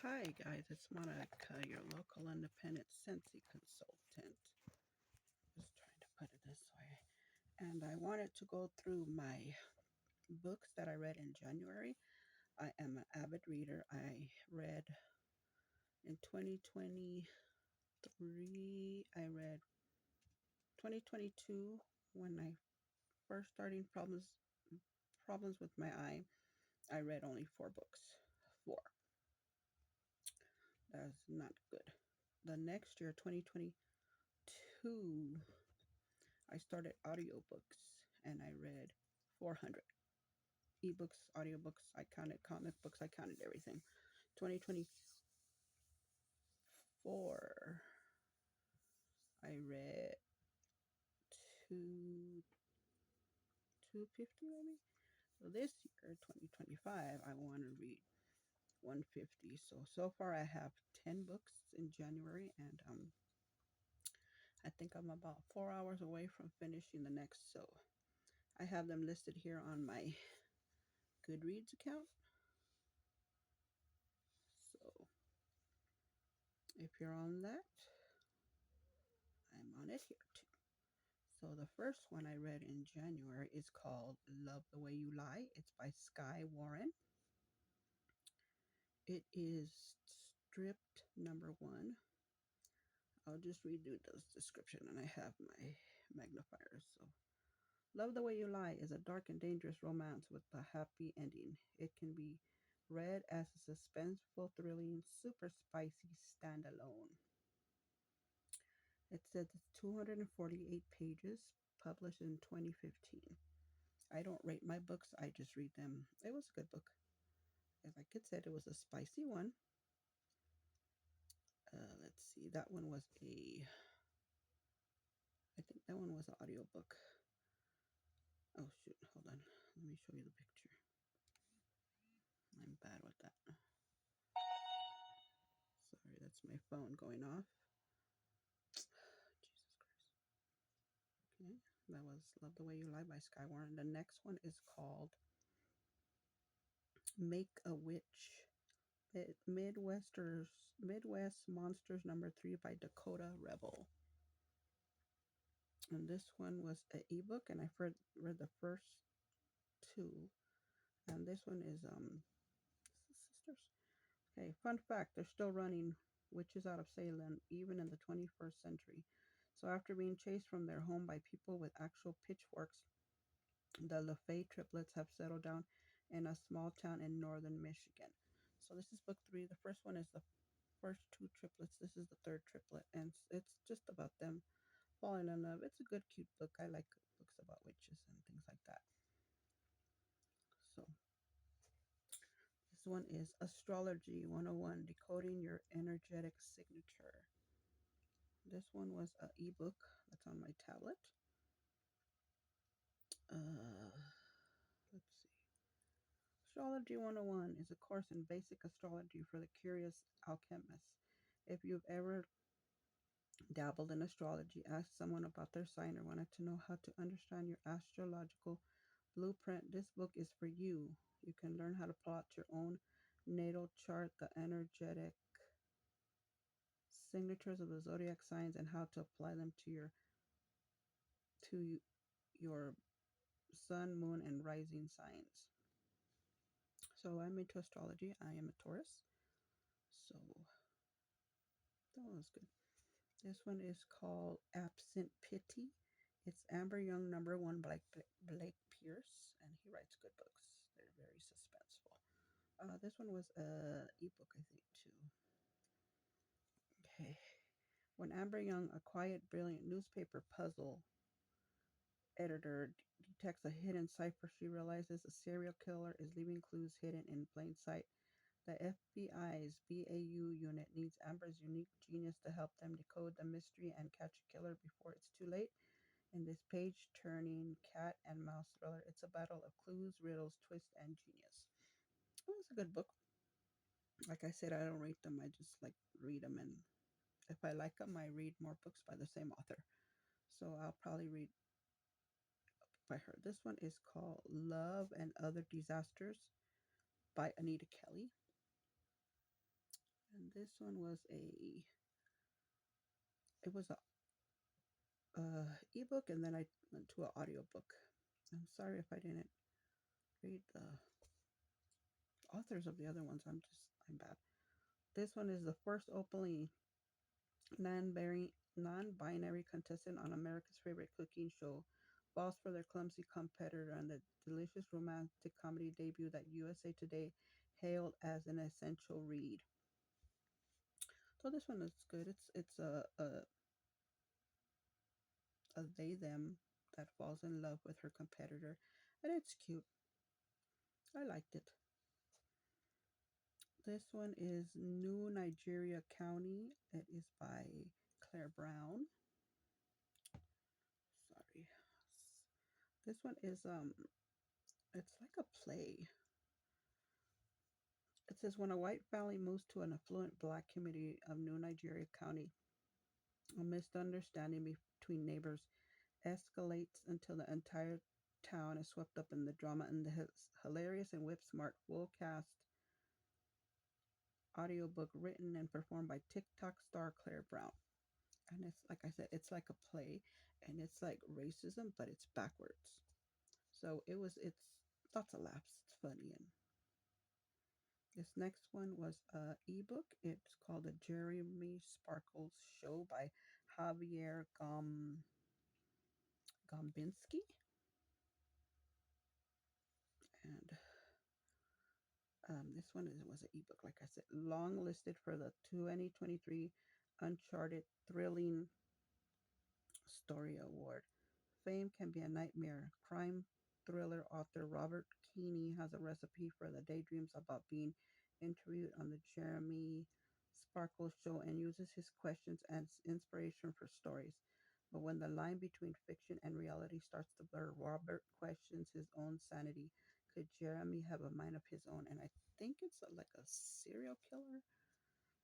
Hi guys, it's Monica, your local independent Sensi consultant. Just trying to put it this way. And I wanted to go through my books that I read in January. I am an avid reader. I read in 2023, I read 2022 when I first starting problems with my eye. I read only 4 books. 4. That's not good. The next year, 2022, I started audiobooks and I read 400 ebooks, audiobooks. I counted comic books, I counted everything. 2024, I read two 250 maybe. So this year, 2025, I want to read 150. So far I have 10 books in January, and I think I'm about 4 hours away from finishing the next. So I have them listed here on my Goodreads account. So if you're on that, I'm on it here too. So the first one I read in January is called Love the Way You Lie. It's by Sky Warren. It is stripped number 1. I'll just redo the description, and I have my magnifier. So Love the Way You Lie is a dark and dangerous romance with a happy ending. It can be read as a suspenseful, thrilling, super spicy standalone. It says it's 248 pages, published in 2015. I don't rate my books, I just read them. It was a good book. Like it said, it was a spicy one. Let's see, that one was I think that one was an audiobook. Oh, shoot, hold on. Let me show you the picture. I'm bad with that. Sorry, that's my phone going off. Jesus Christ. Okay, that was Love the Way You Lie by Sky Warren. The next one is called Make a Witch. Midwest Monsters #3 by Dakota Rebel. And this one was an ebook, and I read the first 2. And this one is sisters. Okay, fun fact: they're still running Witches Out of Salem even in the 21st century. So after being chased from their home by people with actual pitchforks, the LaFay triplets have settled down in a small town in northern Michigan. So this is book 3. The first one is the first 2 triplets. This is the third triplet, and it's just about them falling in love. It's a good, cute book. I like books about witches and things like that. So this one is Astrology 101, Decoding Your Energetic Signature. This one was an ebook that's on my tablet. Let's see. Astrology 101 is a course in basic astrology for the curious alchemist. If you've ever dabbled in astrology, asked someone about their sign, or wanted to know how to understand your astrological blueprint, this book is for you. You can learn how to plot your own natal chart, the energetic signatures of the zodiac signs, and how to apply them to your sun, moon, and rising signs. So I'm into astrology. I am a Taurus. So that was good. This one is called Absent Pity. It's Amber Young #1 by Blake Pierce, and he writes good books. They're very suspenseful. This one was a ebook, I think, too. Okay. When Amber Young, a quiet, brilliant newspaper puzzle editor, detects a hidden cipher, she realizes a serial killer is leaving clues hidden in plain sight. The FBI's BAU unit needs Amber's unique genius to help them decode the mystery and catch a killer before it's too late. In this page-turning cat and mouse thriller, it's a battle of clues, riddles, twists, and genius. It was a good book. Like I said, I don't rate them. I just like read them, and if I like them, I read more books by the same author. So I'll probably read by her. This one is called Love and Other Disasters by Anita Kelly. This one was a ebook, and then I went to an audiobook. I'm sorry if I didn't read the authors of the other ones. I'm bad. This one is the first openly non-binary contestant on America's favorite cooking show, falls for their clumsy competitor, and the delicious romantic comedy debut that USA Today hailed as an essential read. So this one is good. It's a they them that falls in love with her competitor, and it's cute. I liked it. This one is New Nigeria County. It is by Claire Brown. Sorry. This one is it's like a play. It says when a white family moves to an affluent black community of New Nigeria County, a misunderstanding between neighbors escalates until the entire town is swept up in the drama, and the hilarious and whip smart full cast audiobook written and performed by TikTok star Claire Brown. And it's like I said, it's like a play, and it's like racism, but it's backwards. So it's lots of laughs. It's funny. And this next one was a ebook. It's called The Jeremy Sparkles Show by Javier Gombinski. And this one was an ebook, like I said, long listed for the 2023 Uncharted Thrilling Story Award. Fame can be a nightmare. Crime thriller author Robert Keeney has a recipe for the daydreams about being interviewed on the Jeremy Sparkle Show and uses his questions as inspiration for stories. But when the line between fiction and reality starts to blur, Robert questions his own sanity. Could Jeremy have a mind of his own? And I think it's like a serial killer.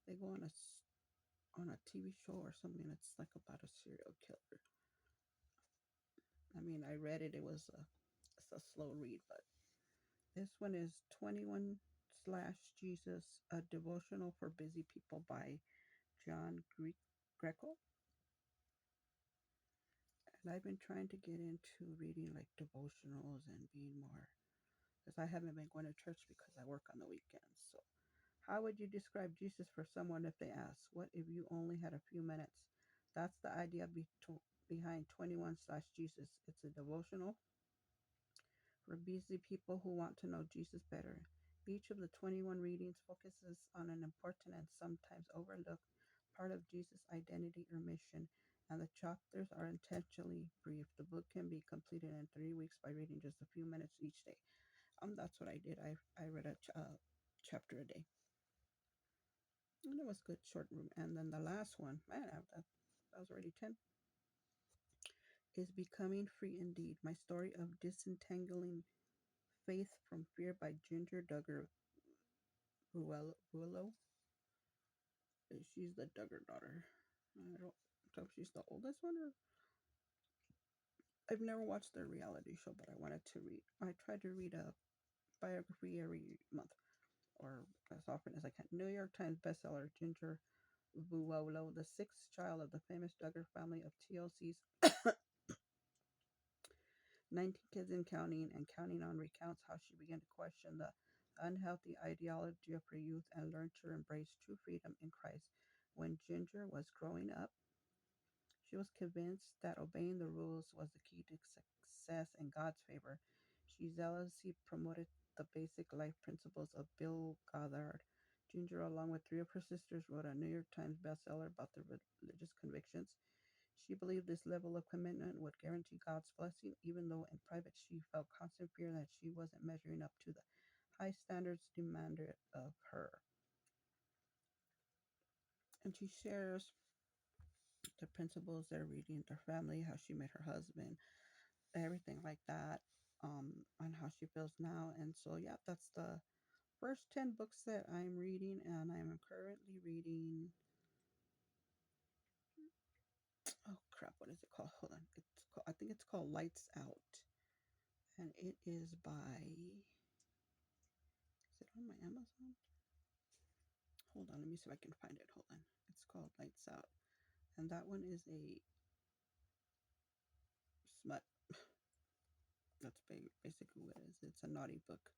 They go on a TV show or something. It's like about a serial killer. I mean, I read it. It's a slow read, but this one is 21 slash Jesus, a devotional for busy people by John Greco. And I've been trying to get into reading like devotionals and being more, because I haven't been going to church because I work on the weekends. So, how would you describe Jesus for someone if they ask, what if you only had a few minutes? That's the idea behind 21 slash Jesus. It's a devotional for busy people who want to know Jesus better. Each of the 21 readings focuses on an important and sometimes overlooked part of Jesus' identity or mission, and the chapters are intentionally brief. The book can be completed in 3 weeks by reading just a few minutes each day. That's what I did. I read a chapter a day, and it was good, short room. And then the last one, man, that was already 10. Is Becoming Free Indeed, my story of disentangling faith from fear by Ginger Duggar Willow. She's the Duggar daughter. I don't know if she's the oldest one, or I've never watched their reality show, but I wanted to read. I try to read a biography every month or as often as I can. New York Times bestseller Ginger Vuolo, the sixth child of the famous Duggar family of TLC's 19 kids and counting on, recounts how she began to question the unhealthy ideology of her youth and learned to embrace true freedom in Christ. When Ginger was growing up, she was convinced that obeying the rules was the key to success and God's favor. She zealously promoted the basic life principles of Bill Gothard. Ginger, along with three of her sisters, wrote a New York Times bestseller about their religious convictions. She believed this level of commitment would guarantee God's blessing, even though in private she felt constant fear that she wasn't measuring up to the high standards demanded of her. And she shares the principles they're reading, their family, how she met her husband, everything like that, on how she feels now. And so, yeah, that's the first 10 books that I'm reading, and I'm currently reading. Oh crap! What is it called? Hold on. I think it's called Lights Out, and it is by. Is it on my Amazon? Hold Hold on, let me see if I can find it. Hold on. It's called Lights Out. And that one is a smut. That's basically what it is. It's a naughty book.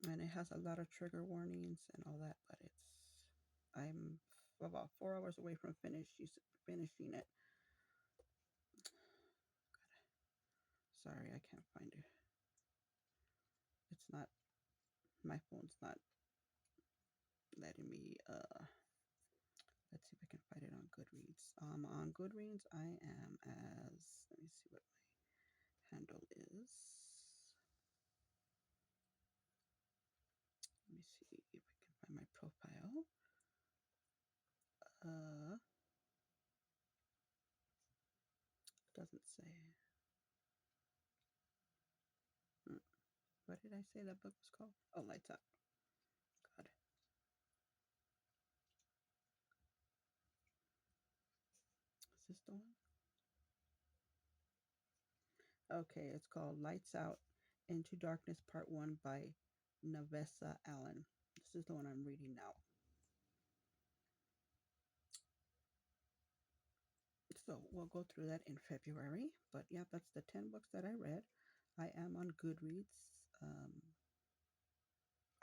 And it has a lot of trigger warnings and all that, but I'm about 4 hours away from finishing it. Sorry, I can't find it. It's not, my phone's not letting me, let's see if I can find it on Goodreads. On Goodreads, I am as, let me see what my handle is. Let me see if I can find my profile. Doesn't say. What did I say that book was called? Oh, Lights Out. God. Is this the one? Okay, it's called Lights Out Into Darkness Part 1 by Navessa Allen. This is the one I'm reading now. So we'll go through that in February. But yeah, that's the 10 books that I read. I am on Goodreads.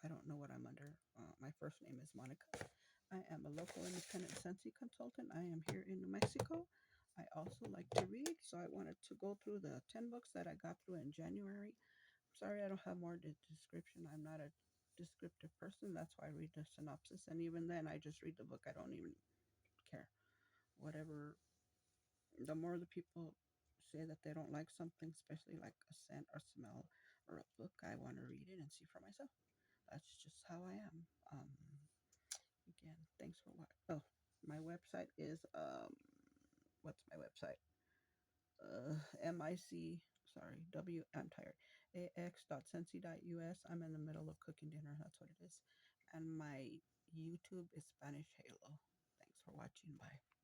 I don't know what I'm under. My first name is Monica. I am a local independent Sensi consultant. I am here in New Mexico. I also like to read, so I wanted to go through the 10 books that I got through in January. Sorry, I don't have more description. I'm not a descriptive person. That's why I read the synopsis. And even then, I just read the book. I don't even care. Whatever, the more the people say that they don't like something, especially like a scent or smell or a book, I want to read it and see for myself. That's just how I am. Again, thanks for what. Oh, my website is what's my website? MIC. Sorry, W. I'm tired. ax.sensi.us. I'm in the middle of cooking dinner. That's what it is. And my YouTube is Spanish Halo. Thanks for watching. Bye.